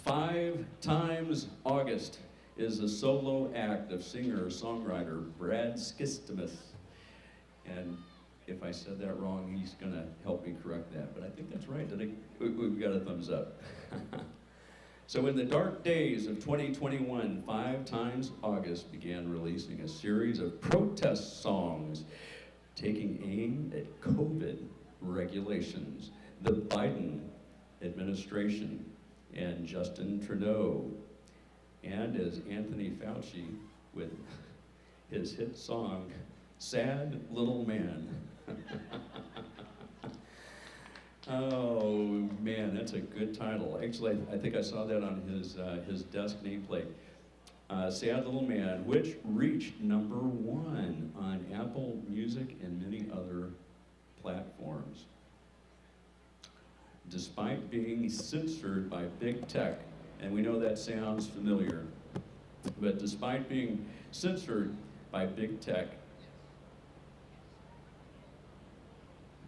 5 Times August is a solo act of singer-songwriter Brad Skistimus. And if I said that wrong, he's gonna help me correct that, but I think that's right. We've got a thumbs up. So in the dark days of 2021, 5 Times August began releasing a series of protest songs taking aim at COVID regulations, the Biden administration, and Justin Trudeau. And as Anthony Fauci with his hit song, Sad Little Man. Oh man, that's a good title. Actually, I think I saw that on his desk nameplate. Sad Little Man, which reached #1 on Apple Music and many other platforms. Despite being censored by big tech, and we know that sounds familiar, but despite being censored by big tech,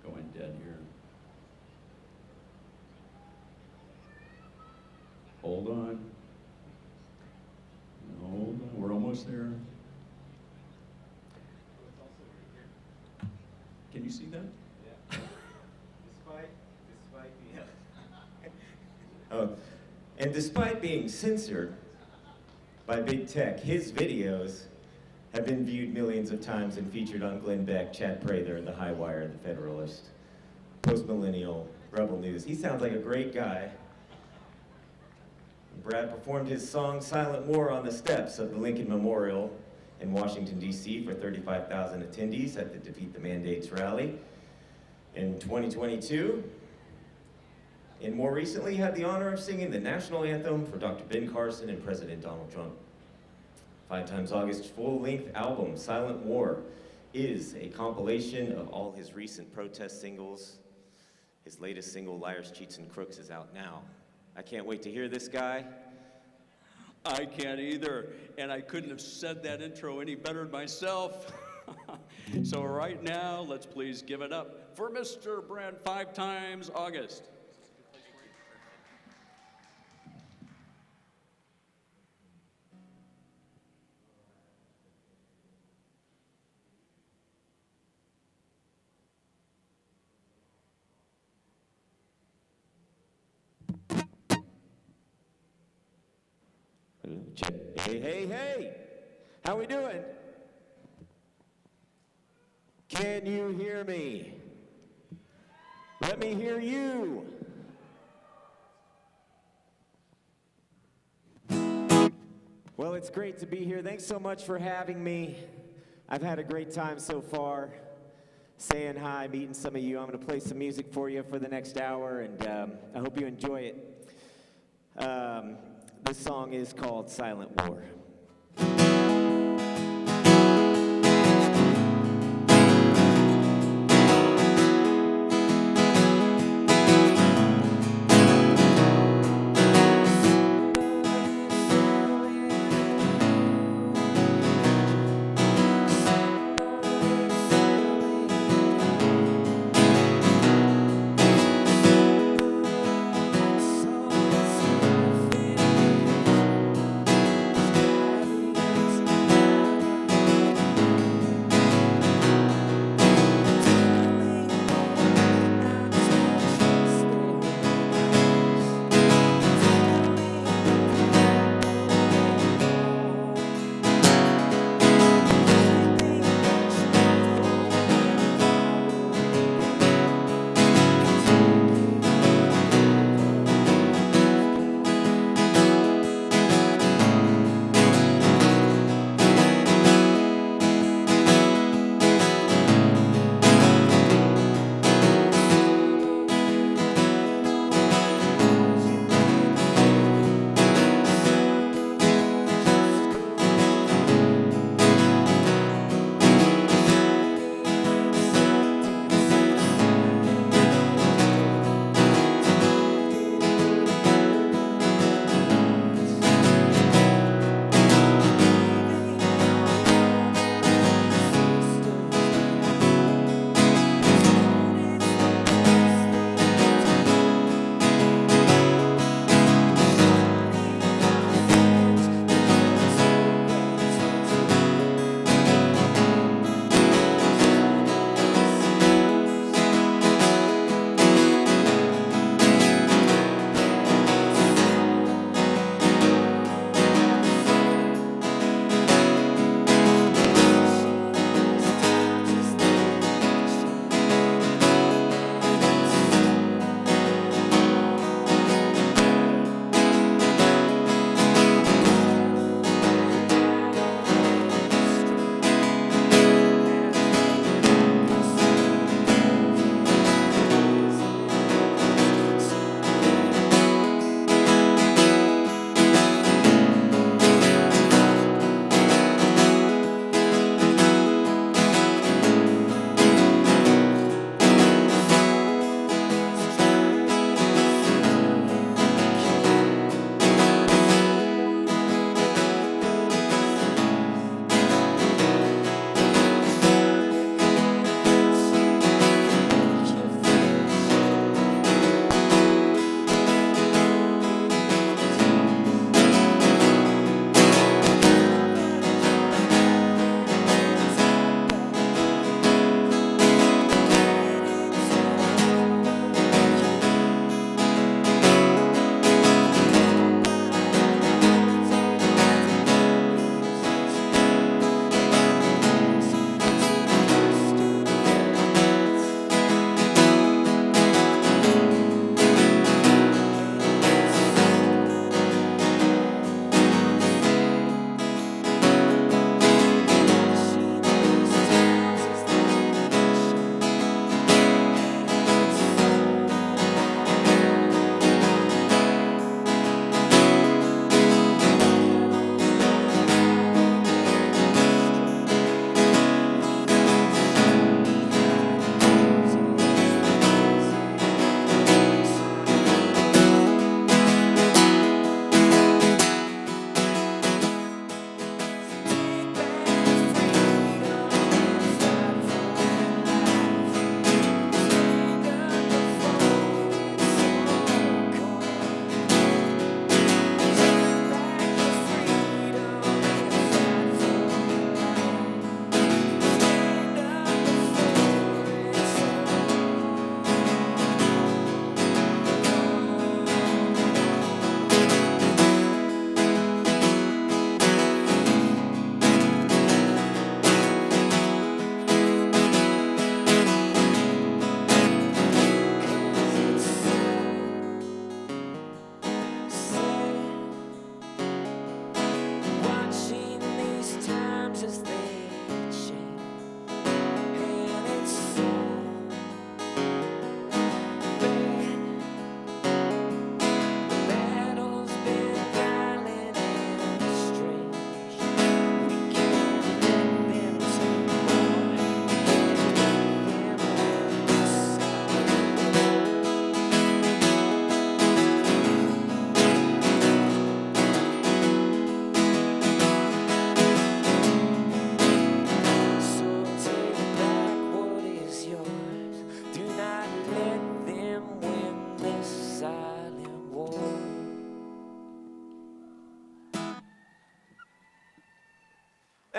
going dead here. Hold on. Hold on, we're almost there. Can you see that? Yeah. despite being, and despite being censored by big tech, his videos have been viewed millions of times and featured on Glenn Beck, Chad Prather, The High Wire, The Federalist, Post-Millennial, Rebel News. He sounds like a great guy. Brad performed his song Silent War on the steps of the Lincoln Memorial in Washington, D.C. for 35,000 attendees at the Defeat the Mandates rally in 2022. And more recently had the honor of singing the national anthem for Dr. Ben Carson and President Donald Trump. 5 Times August's full-length album, Silent War, is a compilation of all his recent protest singles. His latest single, Liars, Cheats, and Crooks, is out now. I can't wait to hear this guy. I can't either, and I couldn't have said that intro any better myself. So right now, let's please give it up for Mr. Brad 5 Times August. Hey, hey, hey! How we doing? Can you hear me? Let me hear you. Well, it's great to be here. Thanks so much for having me. I've had a great time so far, saying hi, meeting some of you. I'm going to play some music for you for the next hour, and I hope you enjoy it. This song is called Silent War.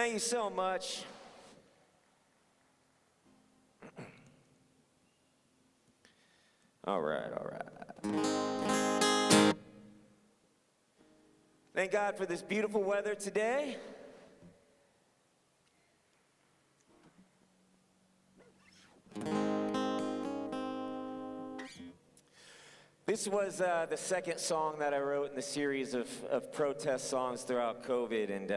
Thank you so much. All right, all right. Thank God for this beautiful weather today. This was the second song that I wrote in the series of protest songs throughout COVID, and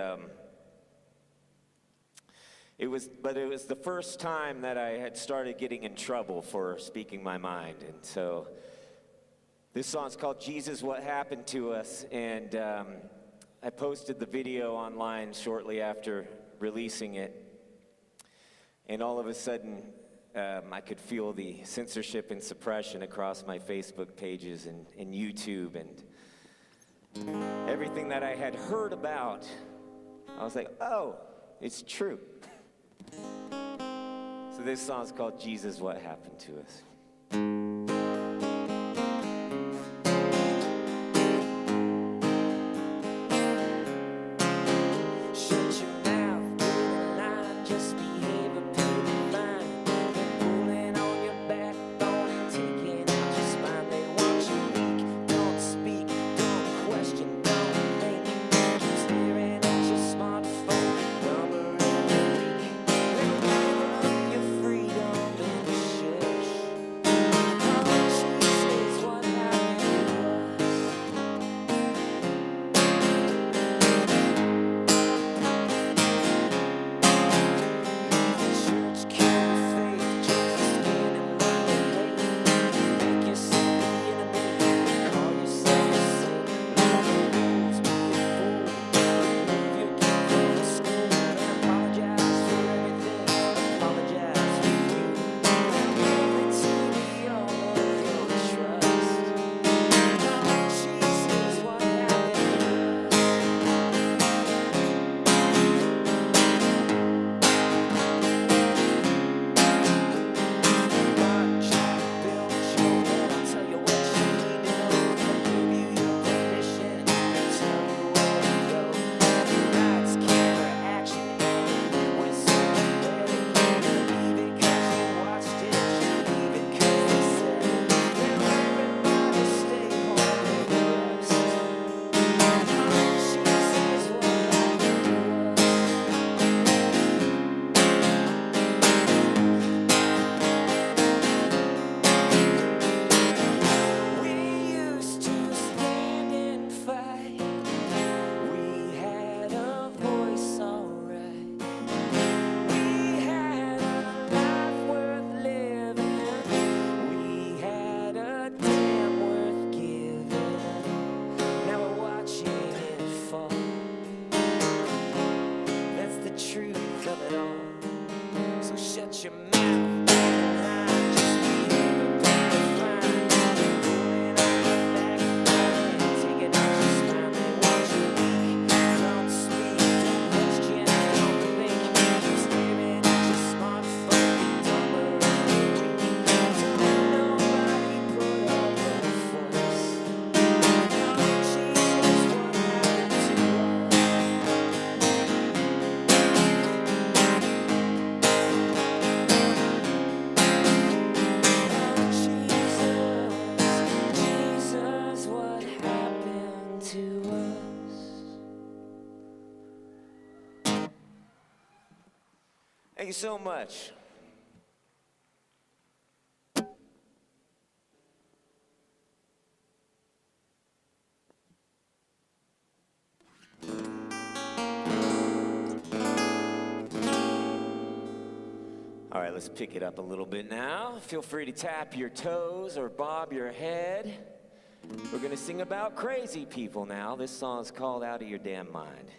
it was the first time that I had started getting in trouble for speaking my mind, and so this song's called "Jesus, What Happened to Us," and I posted the video online shortly after releasing it, and all of a sudden, I could feel the censorship and suppression across my Facebook pages and YouTube, and everything that I had heard about, I was like, oh, it's true. So this song's called "Jesus, What Happened to Us." Thank you so much. All right, let's pick it up a little bit now. Feel free to tap your toes or bob your head. We're gonna sing about crazy people now. This song's called "Out of Your Damn Mind."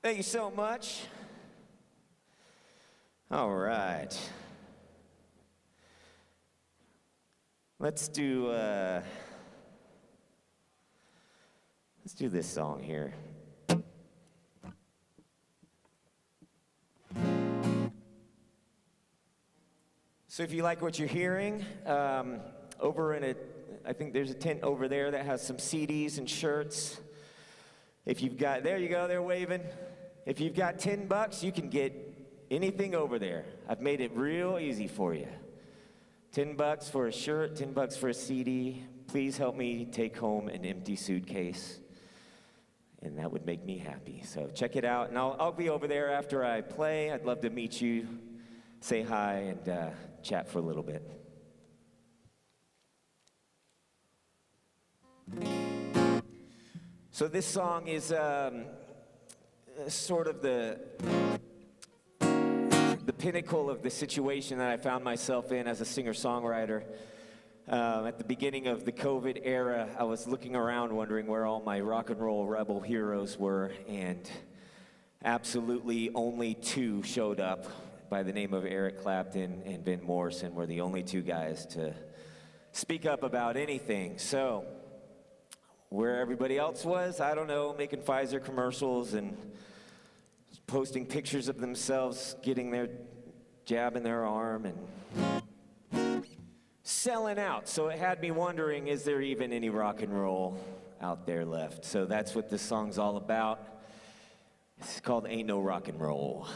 Thank you so much. All right. Let's do this song here. So if you like what you're hearing, over in I think there's a tent over there that has some CDs and shirts. If you've got, there you go, they're waving. If you've got $10, you can get anything over there. I've made it real easy for you. $10 for a shirt, $10 for a CD. Please help me take home an empty suitcase. And that would make me happy. So check it out, and I'll be over there after I play. I'd love to meet you, say hi, and chat for a little bit. So this song is sort of the pinnacle of the situation that I found myself in as a singer-songwriter. At the beginning of the COVID era, I was looking around wondering where all my rock and roll rebel heroes were, and absolutely only two showed up by the name of Eric Clapton and Van Morrison were the only two guys to speak up about anything. So where everybody else was, I don't know, making Pfizer commercials and posting pictures of themselves getting their jab in their arm and selling out. So it had me wondering, is there even any rock and roll out there left? So that's what this song's all about. It's called Ain't No Rock and Roll.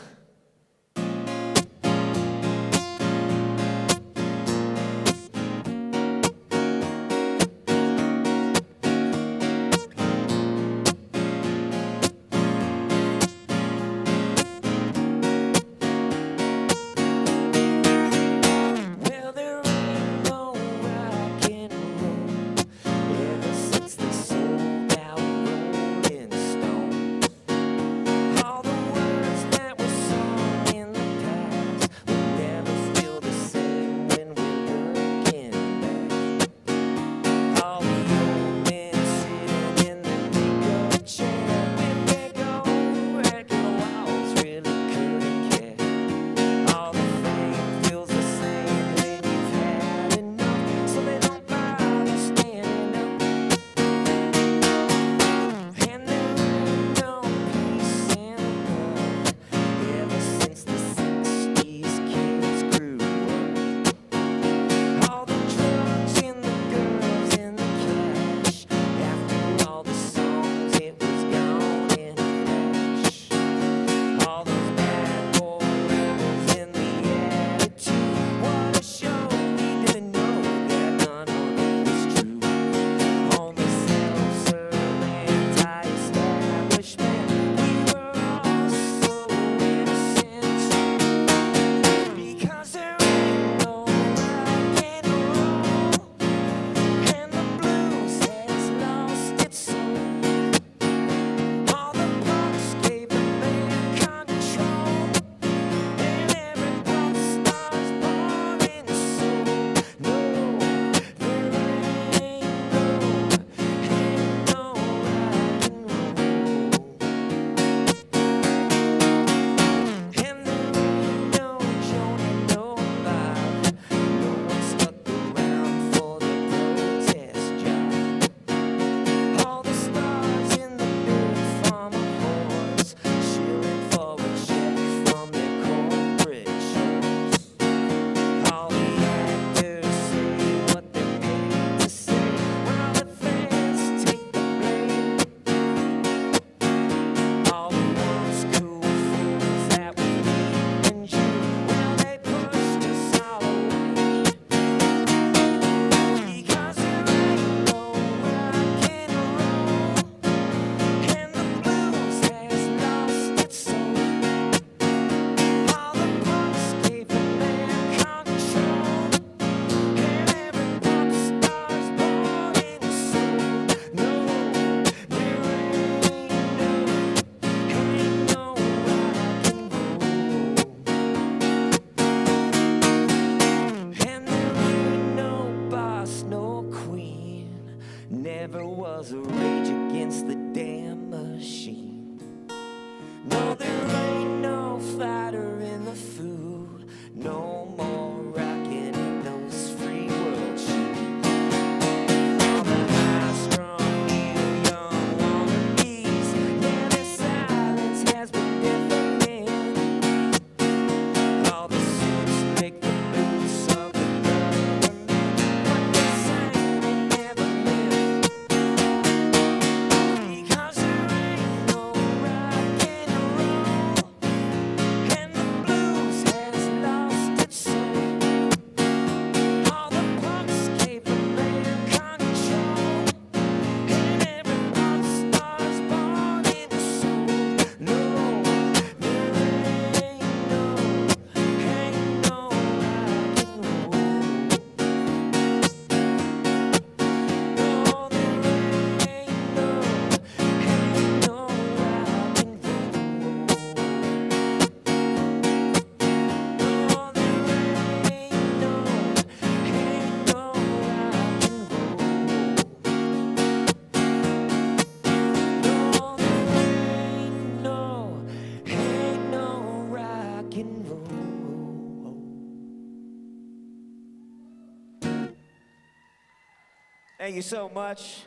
Thank you so much.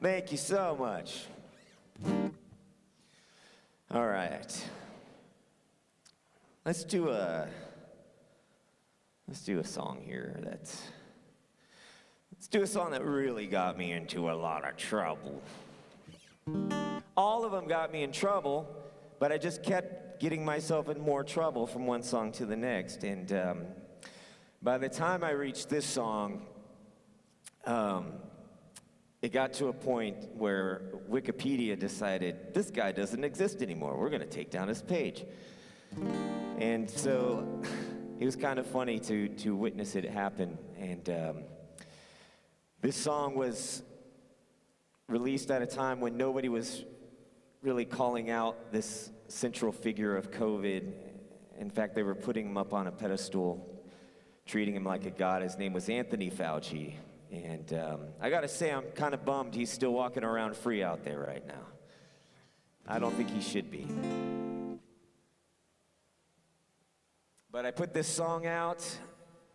Thank you so much. All right. Let's do a song here let's do a song that really got me into a lot of trouble. All of them got me in trouble, but I just kept getting myself in more trouble from one song to the next. And by the time I reached this song, it got to a point where Wikipedia decided, this guy doesn't exist anymore. We're going to take down his page. And so it was kind of funny to witness it happen. And this song was released at a time when nobody was really calling out this central figure of COVID. In fact, they were putting him up on a pedestal, treating him like a god. His name was Anthony Fauci. And I gotta say, I'm kind of bummed he's still walking around free out there right now. I don't think he should be. But I put this song out.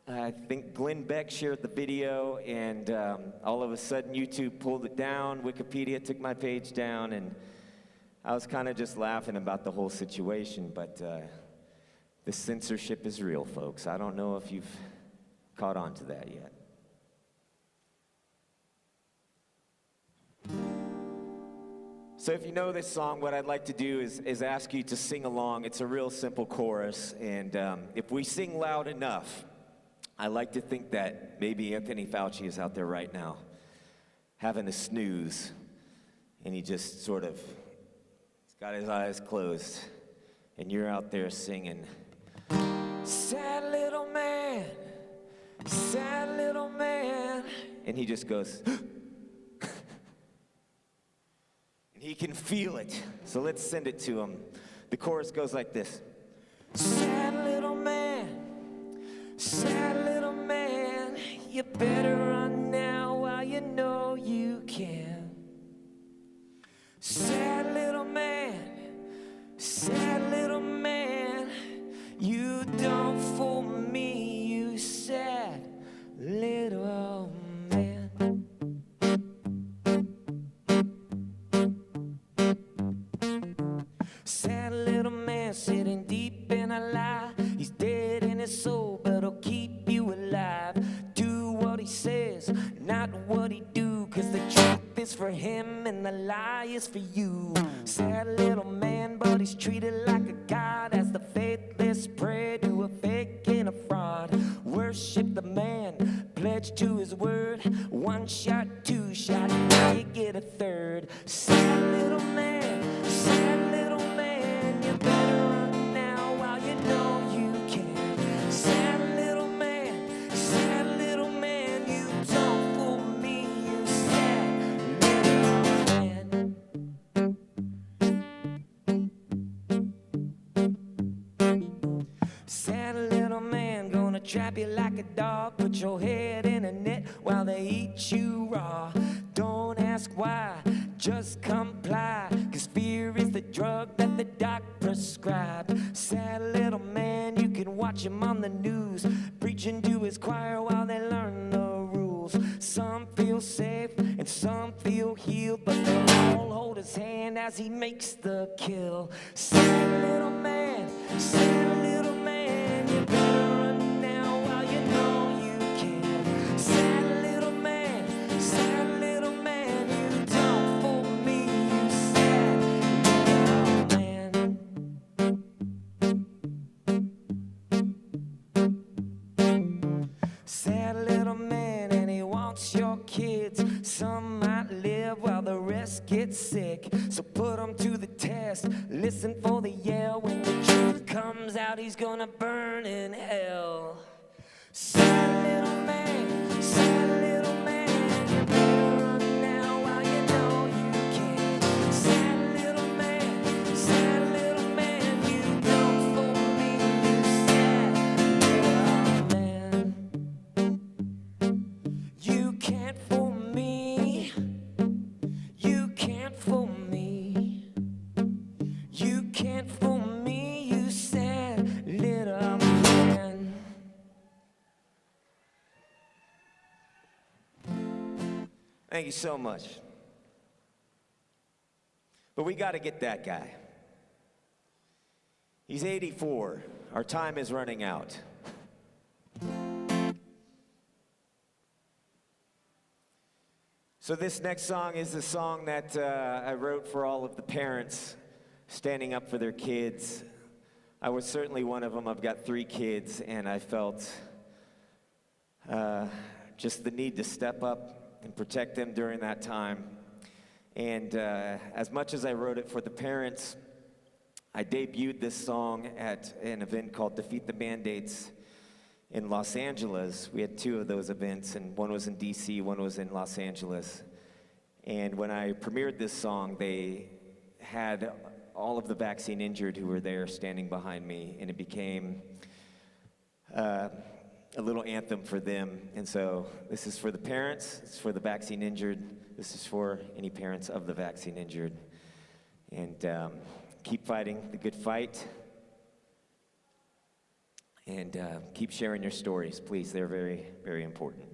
I think Glenn Beck shared the video, and all of a sudden YouTube pulled it down. Wikipedia took my page down, and I was kind of just laughing about the whole situation. But the censorship is real, folks. I don't know if you've caught on to that yet. So if you know this song, what I'd like to do is ask you to sing along. It's a real simple chorus, and if we sing loud enough, I like to think that maybe Anthony Fauci is out there right now having a snooze, and he just sort of, he's got his eyes closed, and you're out there singing, sad little man, and he just goes, he can feel it. So let's send it to him. The chorus goes like this. Sad little man, you better run now while you know you can. Sad little man, you don't fool me, you sad little man. Sad little man sitting deep in a lie. He's dead in his soul, but he'll keep you alive. Do what he says, not what he do, 'cause the truth is for him and the lie is for you. Sad little man, but he's treated like a god, as the faithless pray to a fake and a fraud. Worship the man, pledge to his word. One shot, two shot, now you get a third. Sad little man, you better run now while you know you can. Sad little man, you don't fool me, you sad little man. Sad little man, gonna trap you like a dog, put your head in a net while they eat you raw. Don't ask why, just comply, 'cause fear is the drug that the doc prescribed. Sad little man, you can watch him on the news, preaching to his choir while they learn the rules. Some feel safe and some feel healed, but they'll all hold his hand as he makes the kill. Sad little man, you better run now while you know you can. Sad little man, you don't fool me, you sad little man. Sad little man, and he wants your kids. Some might live while the rest get sick, so put them to the test. Listen for the yell. When the truth comes out, he's gonna burn in hell. Sad little man, you better run now while you know you can. Sad little man, you don't fool me, you sad little man. You can't fool me, you can't fool me, you can't fool me, you sad little man. Thank you so much. But we got to get that guy. He's 84. Our time is running out. So this next song is a song that I wrote for all of the parents standing up for their kids. I was certainly one of them. I've got 3 kids, and I felt just the need to step up and protect them during that time. And as much as I wrote it for the parents, I debuted this song at an event called Defeat the Mandates in Los Angeles. We had 2 of those events, and one was in DC, one was in Los Angeles. And when I premiered this song, they had all of the vaccine injured who were there standing behind me, and it became a little anthem for them. And so this is for the parents, it's for the vaccine injured, this is for any parents of the vaccine injured. And keep fighting the good fight. And keep sharing your stories, please. They're very, very important.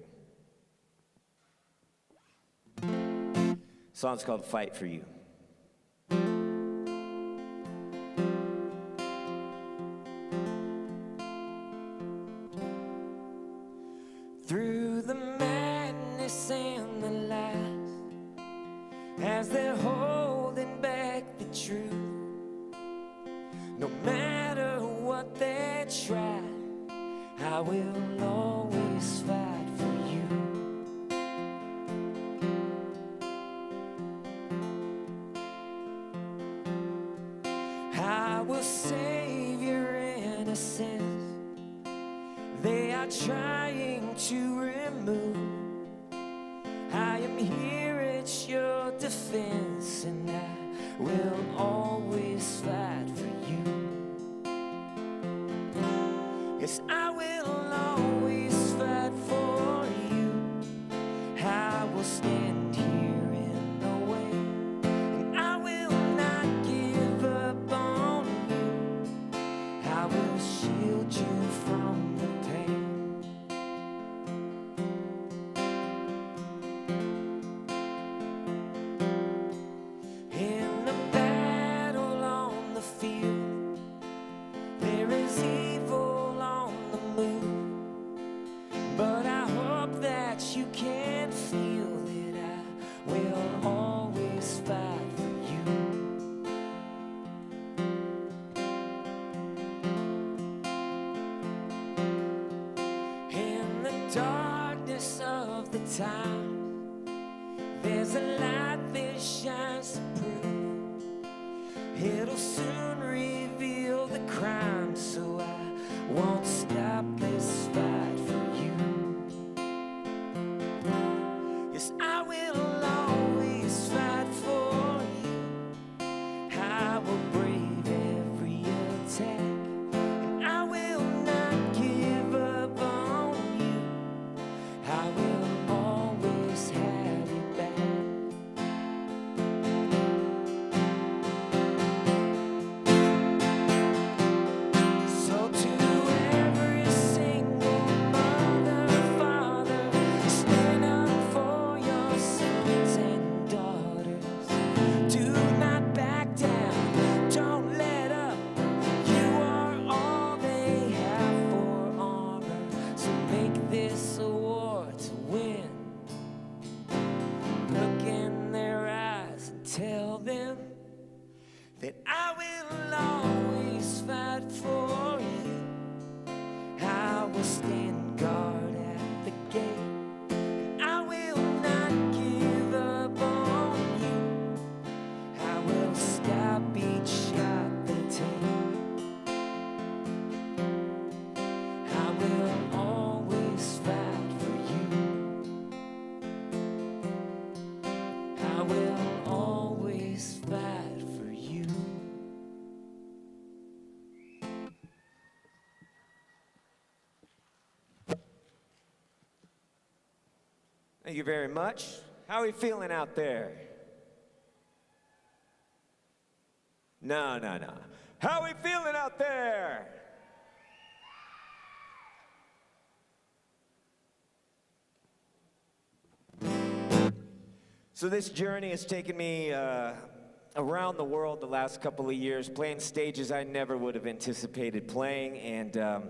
The song's called Fight for You. Through the madness and the lies, as they're holding back the truth, no matter what they try, I will always fight for you. I will save your innocence. They are trying to remove. I am here at your defense, and I will always fight for you. Yes, I will always fight for you. I will stand here in the way, and I will not give up on you. I will shield you from the pain. In the battle on the field, there is evil on the move, but I hope that you can feel that I will always fight for you. In the darkness of the time, there's a light that shines to prove. It'll soon reveal the crime, so I won't stop this fight for you. Yes, I will always fight for you. I will brave every attack, and I will not give up on you. I will always have you back. So to every single mother, father, stand up for your sons and daughters. Do not back down, don't let up. You are all they have for honor, so make this a war to win. Look in their eyes and tell them that I will always fight for you. I will stand guard at the gate, and I will not give up on you. I will stop each shot they take. I will always fight for you. I will always fight for you. Thank you very much. How are we feeling out there? No. How are we feeling out there? So this journey has taken me around the world the last couple of years, playing stages I never would have anticipated playing. And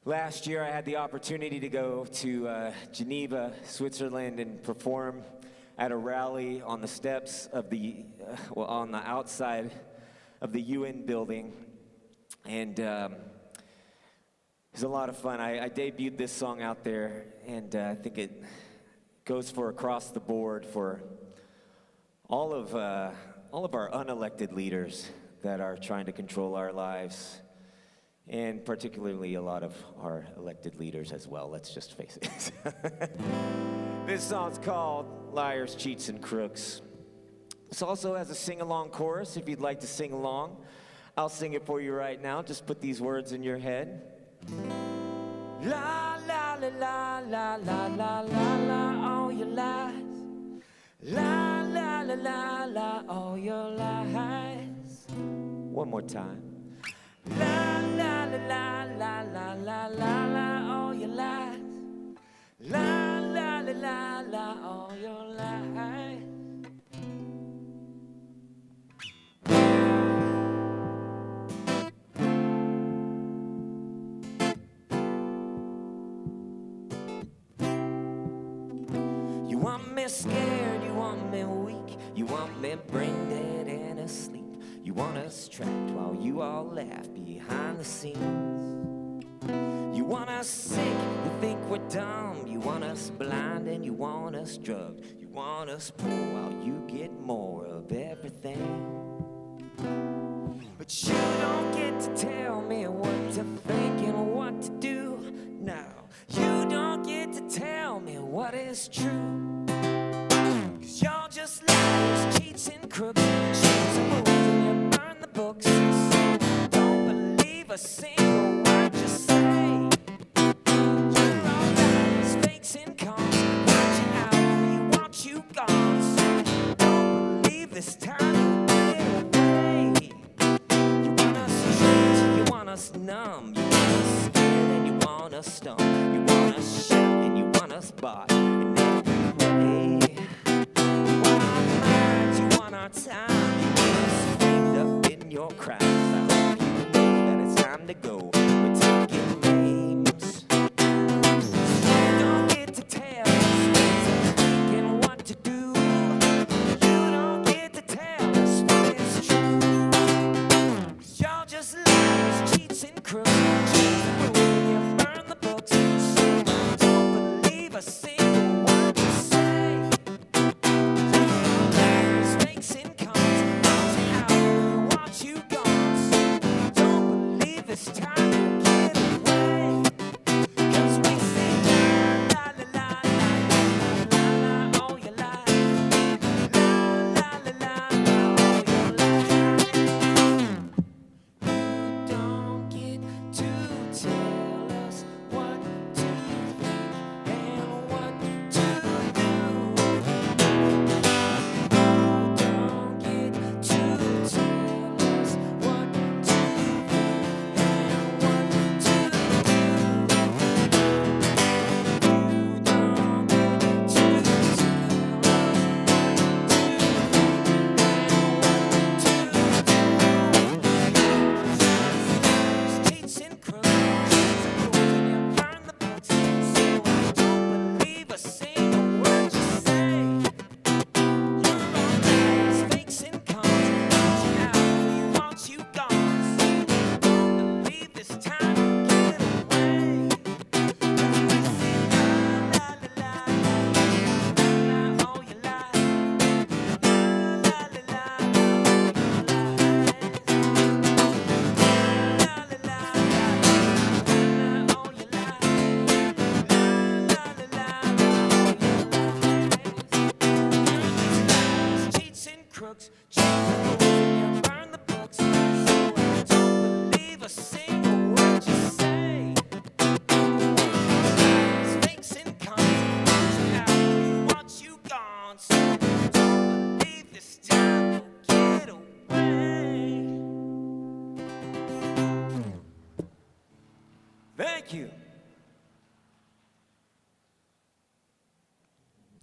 last year I had the opportunity to go to Geneva, Switzerland, and perform at a rally on the steps of the, on the outside of the UN building. And it was a lot of fun. I debuted this song out there, and I think it goes for across the board for all of our unelected leaders that are trying to control our lives, and particularly a lot of our elected leaders as well, let's just face it. This song's called Liars, Cheats, and Crooks. This also has a sing-along chorus if you'd like to sing along. I'll sing it for you right now. Just put these words in your head. La la la la la la la la la, all your lies. La la la la la, all your lies. One more time. La la la la la la la la la, all your lies. La la la la la, all your lies. You want me scared, you want me weak, you want me brain dead and asleep. You want us trapped while you all laugh behind the scenes. You want us sick, you think we're dumb. You want us blind and you want us drugged. You want us poor while you get more of everything. But you don't get to tell me what to think and what to do. No, you don't get to tell me what is true. 'Cause you're just liars, cheats, and crooks. Choose the rules and you burn the books. So don't believe a single word you say. You're all lies, fakes, and cons. Want you out, we want you gone. So don't believe this time you get away. You want us tricked, you want us numb. You want us scared and you want us stung. You want us shot and you want us bought in every way. You want our minds, you want our time. You want us framed up in your crimes. I hope you know that it's time to go. We're taking names. You don't get to tell us what to think and what to do. You don't get to tell us what is true. 'Cause you're just liars, cheats, and crooks. Choose the rules and you burn the books. So don't believe a single word you say. You're liars, fakes, and cons. Want you out, we want you gone. So don't believe this time you'll get away. 'Cause we say la la la la la la la, all your lies. La la la la la, all your lies. You don't get to tell us what to think and what to do. You don't get to tell us what to think and what to do. You don't get to tell us cheats and crooks, choose the rules and you burn the books. So don't believe a single word you say. You're all lies, fakes, and cons. Want you out, we want you gone. So don't believe this time you'll get away. 'Cause we say la la la la la la, all your lies. La la la la la, all your lies. La la la la la, all your lies. La la la la, all your lies. Cheats and crooks, choose the rules and you burn the books. So don't believe a single word you say. Lies, fakes, and cons. Want you out, we want you gone. So don't believe this time you'll get away. Thank you.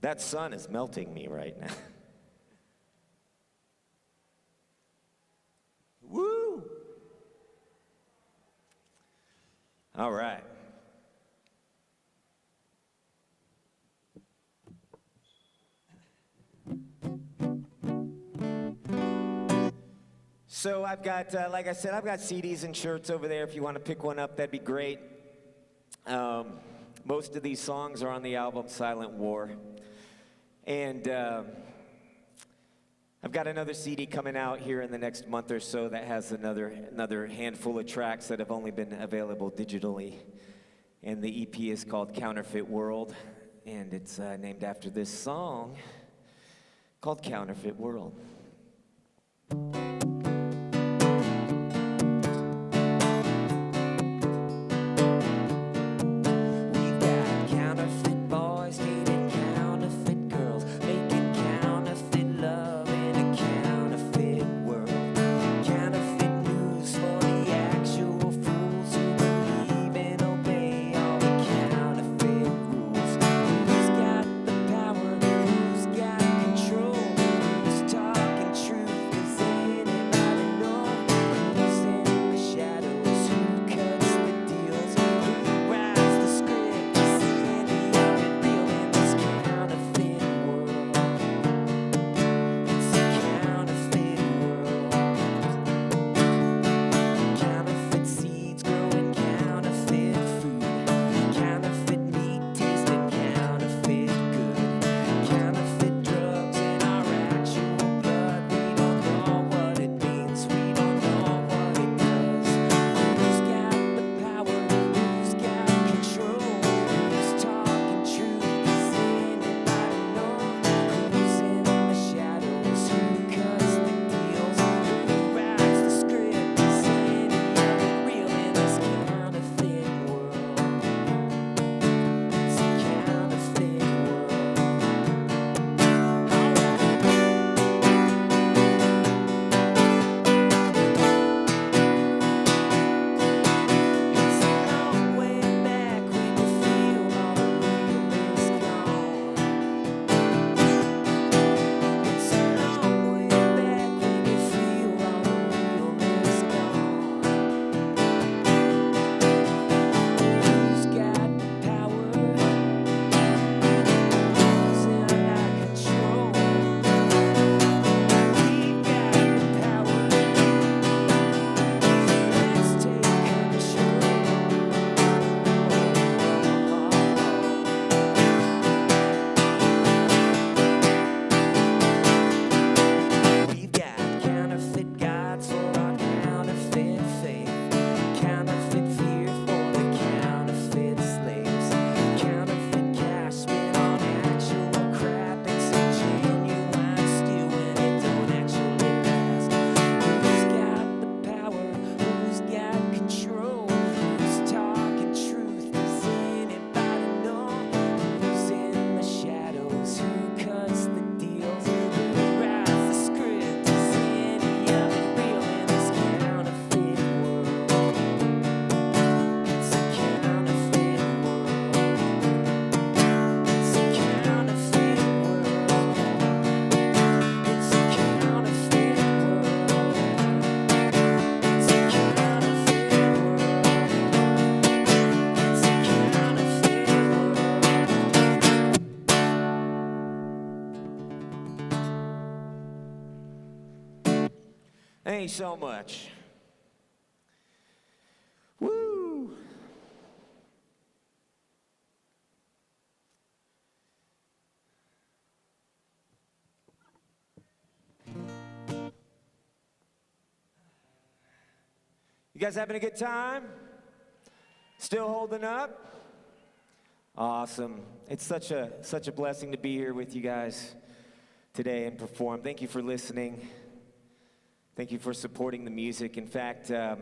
That sun is melting me right now. Woo! All right. So I've got, like I said, I've got CDs and shirts over there. If you want to pick one up, that'd be great. Most of these songs are on the album Silent War. And I've got another CD coming out here in the next month or so that has another handful of tracks that have only been available digitally. And the EP is called Counterfeit World, and it's named after this song called Counterfeit World. Thank you so much. Woo! You guys having a good time? Still holding up? Awesome. It's such a blessing to be here with you guys today and perform. Thank you for listening. Thank you for supporting the music. In fact, I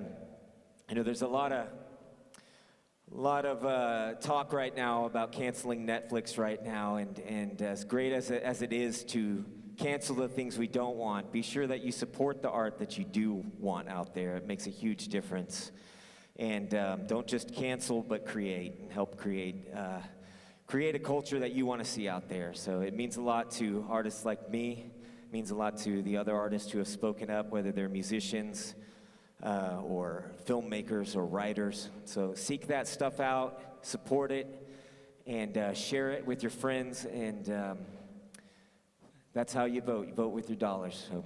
know there's a lot of talk right now about canceling Netflix right now, and as great as it is to cancel the things we don't want, be sure that you support the art that you do want out there. It makes a huge difference. And don't just cancel, but create and help create create a culture that you want to see out there. So it means a lot to artists like me. It means a lot to the other artists who have spoken up, whether they're musicians or filmmakers or writers. So seek that stuff out, support it, and share it with your friends. And that's how you vote. You vote with your dollars. So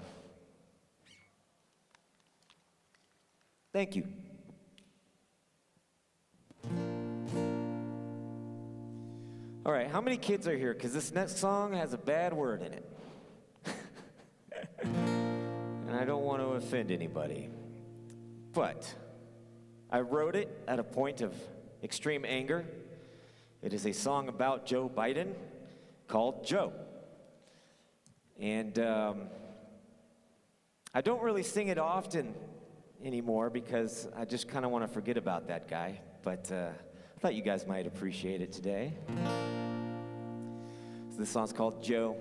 thank you. All right, how many kids are here? Because this next song has a bad word in it. And I don't want to offend anybody. But I wrote it at a point of extreme anger. It is a song about Joe Biden called Joe. And I don't really sing it often anymore because I just kind of want to forget about that guy. But I thought you guys might appreciate it today. So this song's called Joe.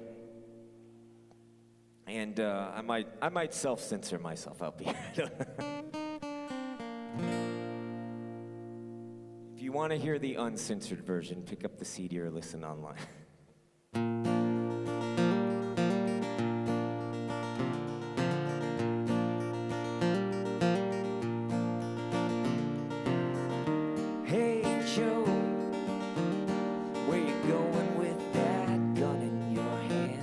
And I might self-censor myself up here. If you want to hear the uncensored version, pick up the CD or listen online. Hey Joe, where you going with that gun in your hand?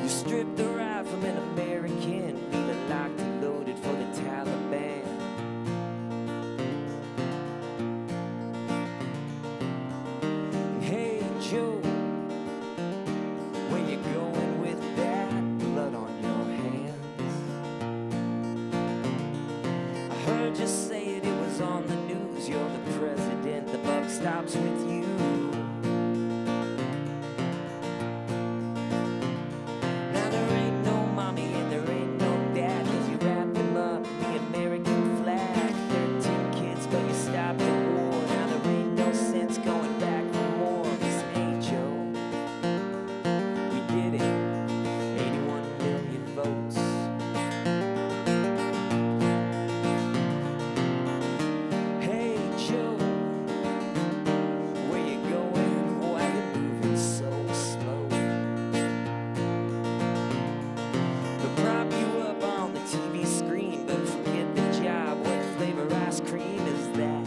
You stripped the right from an American, leave it locked and loaded for the Taliban. Hey Joe, where you going with that blood on your hands? I heard you say it was on the news. You're the president, the buck stops with you. Now there ain't no mommy and there ain't no dad, 'cause you wrapped them up in the American flag. 13 kids, but you stopped the war. Now there ain't no sense going back for more. Listen, hey Joe, we did it. 81 million votes. Hey Joe, where you going? Why you moving so slow? They'll prop you up on the TV screen, but forget the job. What flavor ice cream is that?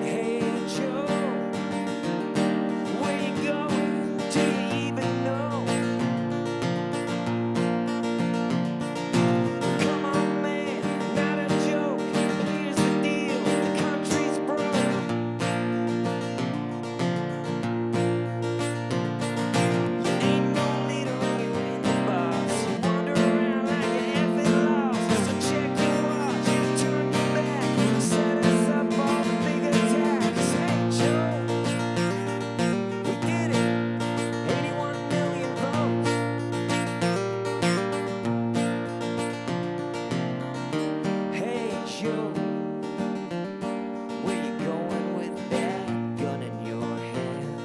Hey Joe, where you going? Do you even know? Come on, man, not a joke. Here's the deal: the country's broke. You ain't no leader and you ain't the boss. You wander around like you're effing lost. So check your watch, you turn your back. Set us up for the big attack. 'Cause hey Joe, we did it. 81 million votes. Hey Joe, where you going with that gun in your hand?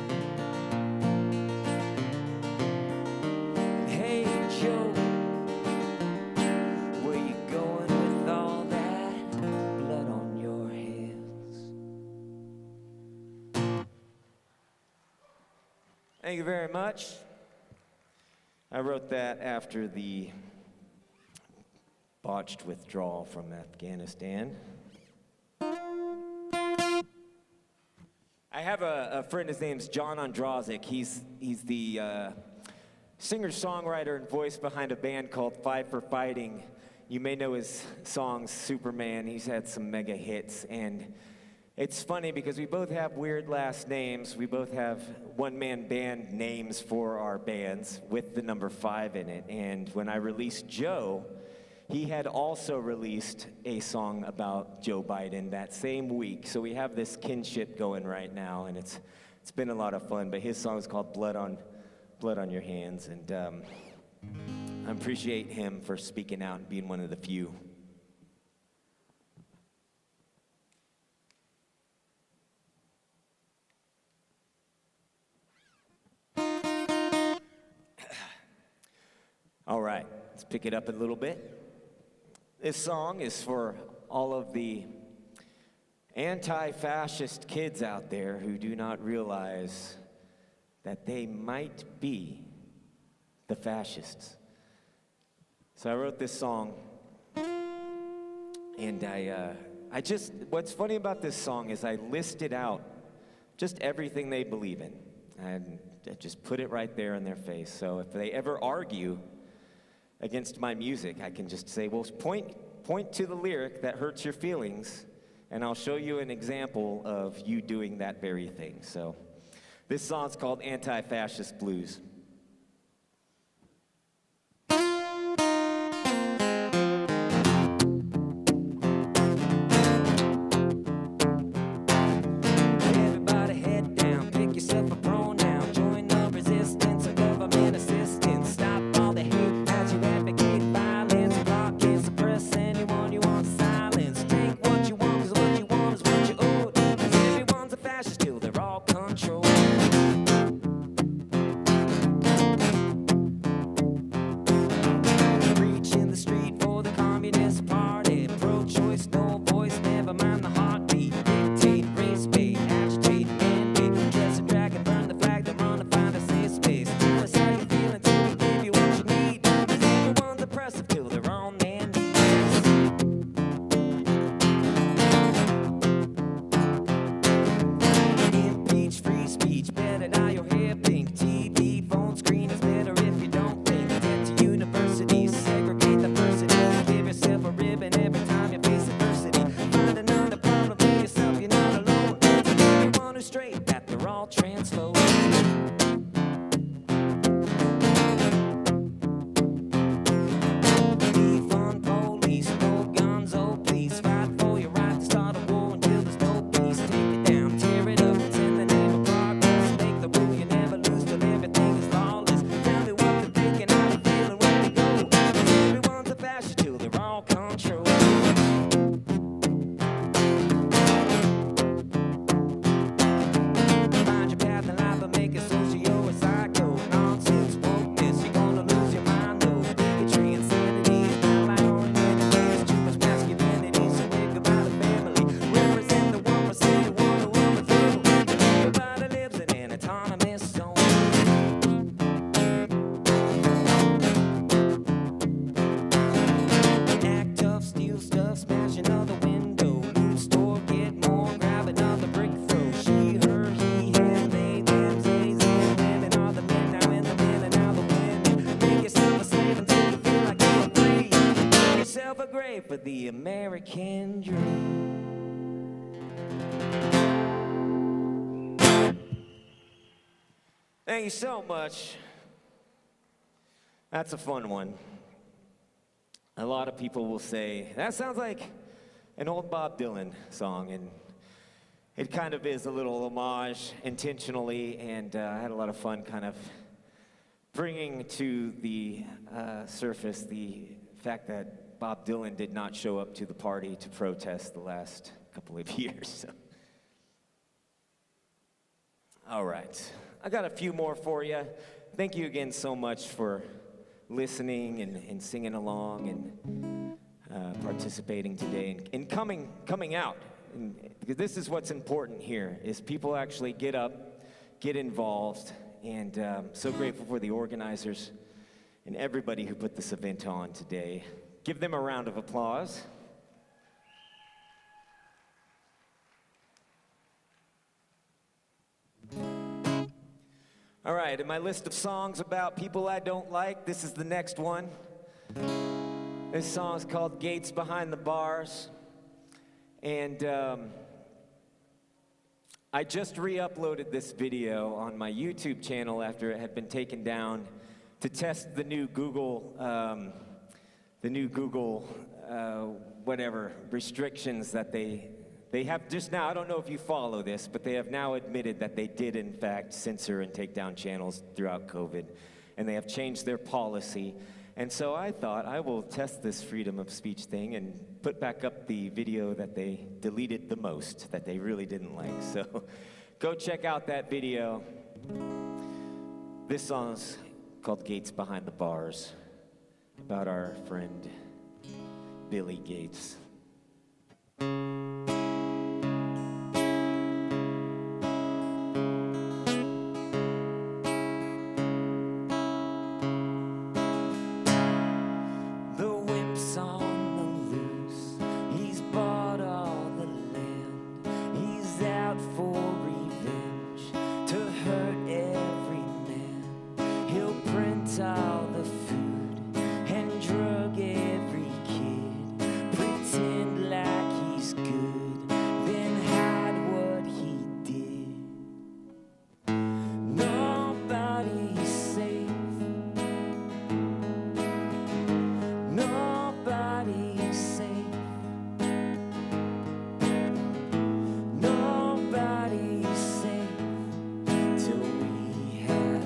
And hey Joe, where you going with all that blood on your hands? Thank you very much. I wrote that after the botched withdrawal from Afghanistan. I have a friend, his name's John Andrazik. He's the singer-songwriter and voice behind a band called Five for Fighting. You may know his song Superman. He's had some mega hits, and it's funny because we both have weird last names. We both have one-man band names for our bands with the number 5 in it. And when I released Joe, he had also released a song about Joe Biden that same week. So we have this kinship going right now, and it's been a lot of fun. But his song is called Blood on Your Hands, and I appreciate him for speaking out and being one of the few. All right, let's pick it up a little bit. This song is for all of the anti-fascist kids out there who do not realize that they might be the fascists. So I wrote this song, and what's funny about this song is I listed out just everything they believe in, and I just put it right there in their face. So if they ever argue against my music, I can just say, well, point to the lyric that hurts your feelings, and I'll show you an example of you doing that very thing. So this song's called Anti-Fascist Blues. Everybody head down, pick yourself a pronoun, join the resistance of government assistance, stop all the hate as you advocate violence, block and suppress anyone you want to silence, take what you want, 'cause what you want is what you owe, 'cause everyone's a fascist till they're all controlled. Preach in the street for the Communist Party, pro-choice, no voice, never mind the heartbeat, dictate, race bait, agitate, mandate, dress and drag and burn the flag, then run and find a safe space. Tell us how you feel until we give you what you need, 'cause everyone's oppressive till they're on their knees. Impeach free speech, better dye your hair pink. TV, phone screen is better if you don't think. Get to universities, segregate diversity. Give yourself a ribbon every time you face adversity. Find another problem for yourself, you're not alone. Everyone who's straight, that they're all transphobes. Defund police, no guns, oh please. Fight for your right to start a war until there's no peace. Take it down, tear it up, it's in the name of progress. Make the rule you never lose till everything is lawless. Tell me what they're thinking, how they feeling when they go. 'Cause everyone's a fascist till they're all controlled. Find your path in life and make it socio or psycho. Nonsense, wokeness, you're gonna lose your mind though. Bigotry, insanity, it's not like only enemies. Too much masculinity, so think about the family. Represent the 1% you want to overthrow. Everybody lives in an autonomous zone. Act tough, steal stuff, smash another window. Loot store, get more, grab another brick, throw. She, her, he, him, they, them, they, them. Women are the men, now in the men and now the women. Make yourself a slave until you feel like you're free. Make yourself a grave for the American dream. Thank you so much. That's a fun one. A lot of people will say, that sounds like an old Bob Dylan song, and it kind of is a little homage intentionally, and I had a lot of fun kind of bringing to the surface the fact that Bob Dylan did not show up to the party to protest the last couple of years. So. All right, I got a few more for you. Thank you again so much for listening and singing along and participating today and coming out. And, because this is what's important here, is people actually get up, get involved, and so grateful for the organizers and everybody who put this event on today. Give them a round of applause. All right, in my list of songs about people I don't like, this is the next one. This song is called Gates Behind the Bars. And I just re-uploaded this video on my YouTube channel after it had been taken down to test the new Google whatever restrictions that they have just now. I don't know if you follow this, but they have now admitted that they did in fact censor and take down channels throughout COVID, and they have changed their policy. And so I thought I will test this freedom of speech thing and put back up the video that they deleted the most, that they really didn't like. So go check out that video. This song's called Gates Behind the Bars, about our friend Billy Gates. All the food and drug every kid, pretend like he's good, then hide what he did. Nobody's safe. Nobody's safe. Nobody's safe till we have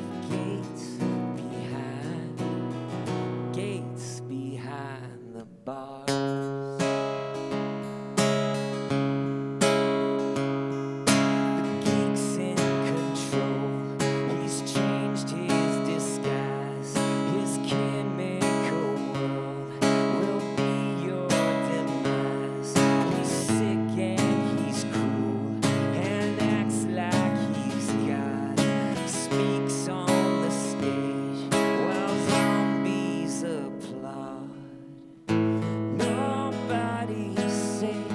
gates behind the bars. The geek's in control. He's changed his disguise. His chemical world will be your demise. He's sick and he's cruel and acts like he's God. Speaks on the stage while zombies applaud. Nobody's safe.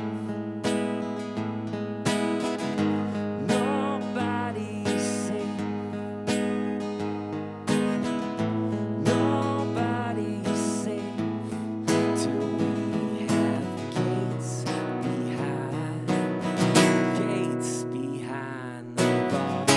Nobody's safe. Nobody's safe till we have gates behind the bars.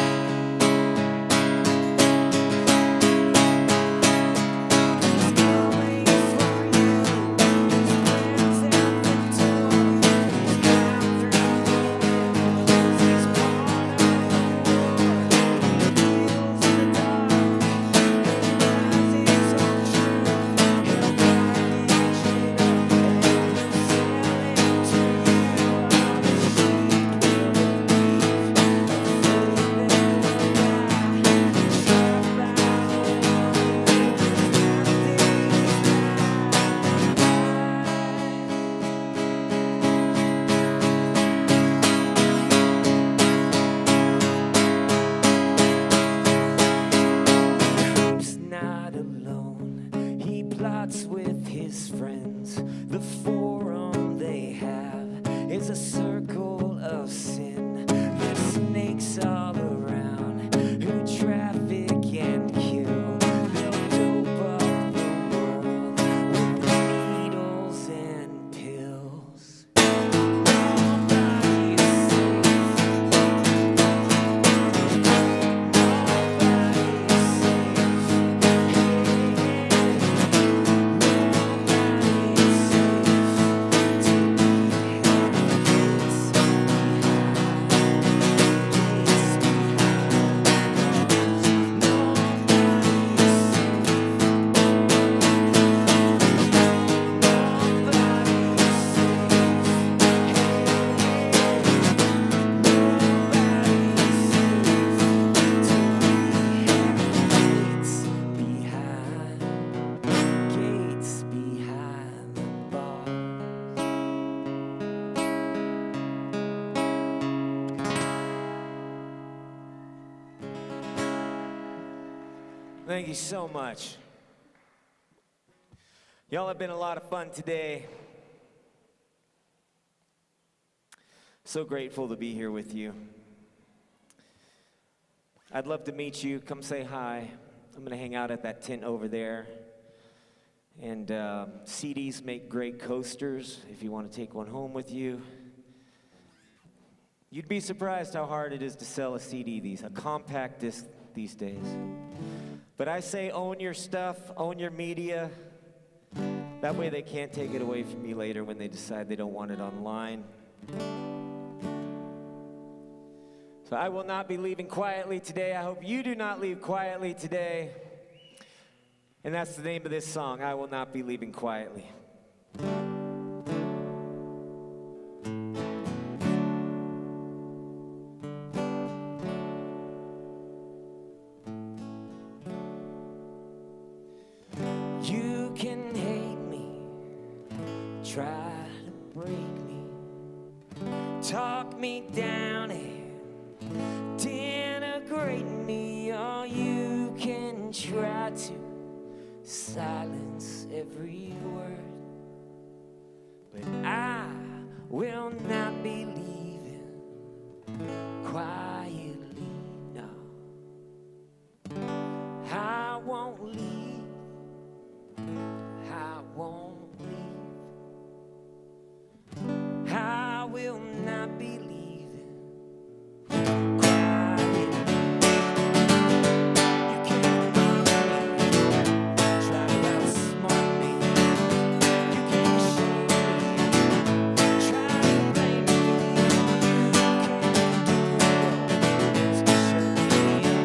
Not alone, he plots with his friends. The forum they have is a circle of sin. There's snakes all around who traffic and kill. They'll dope up the world with needles and pills. Nobody's safe. Gates behind the bars. Thank you so much. Y'all have been a lot of fun today. So grateful to be here with you. I'd love to meet you. Come say hi. I'm gonna hang out at that tent over there. And CDs make great coasters if you want to take one home with you. You'd be surprised how hard it is to sell a CD, a compact disc these days. But I say own your stuff, own your media. That way they can't take it away from you later when they decide they don't want it online. So I will not be leaving quietly today. I hope you do not leave quietly today. And that's the name of this song, I Will Not Be Leaving Quietly. You can hate me, try to break me, talk me down and denigrate me, or you can try to silence every word, but I will not be leaving quietly, no. I won't leave, I won't leave, I will not be leaving quietly. You can't mock me, try to outsmart me, you can't shame me, try to blame me, you can't shut me up.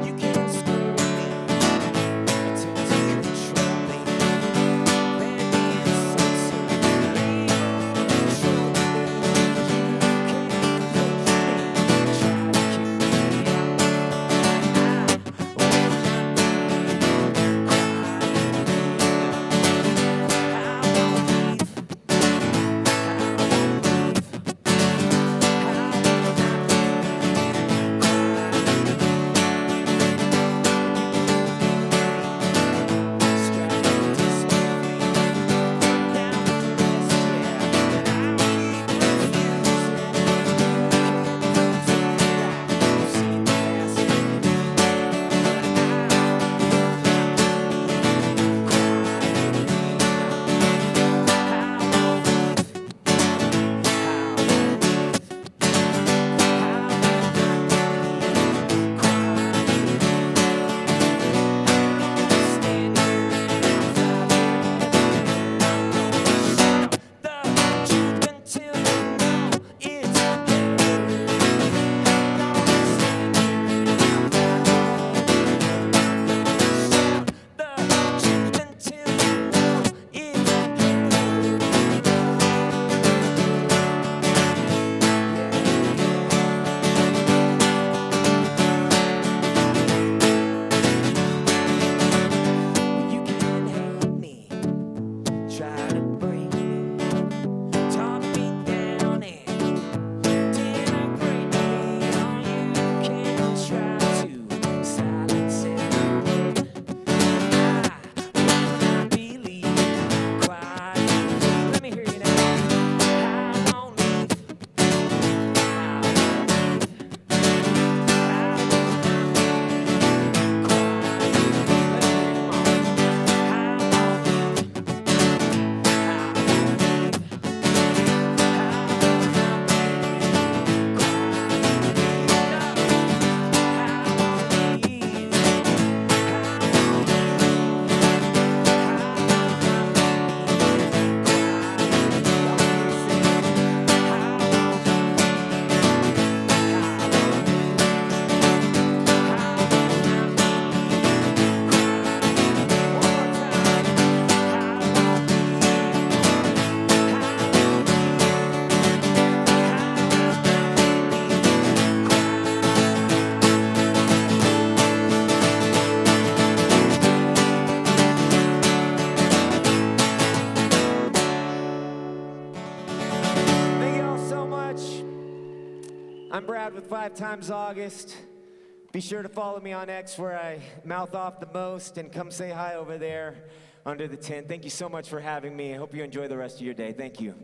You can't screw me, attempt to control me, ban me and censor me, control me. You can't push me, try to kick me out. I will not be quiet. I won't leave, I won't leave, I will not be You can hate me, try to break me, talk me down and denigrate me, or you can try to silence every word. I will not be leaving quietly. Let me hear you now. I won't leave, I won't leave, I will not be quietly. Let me hear you, come on. Thank you all so much. I'm Brad with 5 Times August. Be sure to follow me on X where I mouth off the most, and come say hi over there under the tent. Thank you so much for having me. I hope you enjoy the rest of your day. Thank you.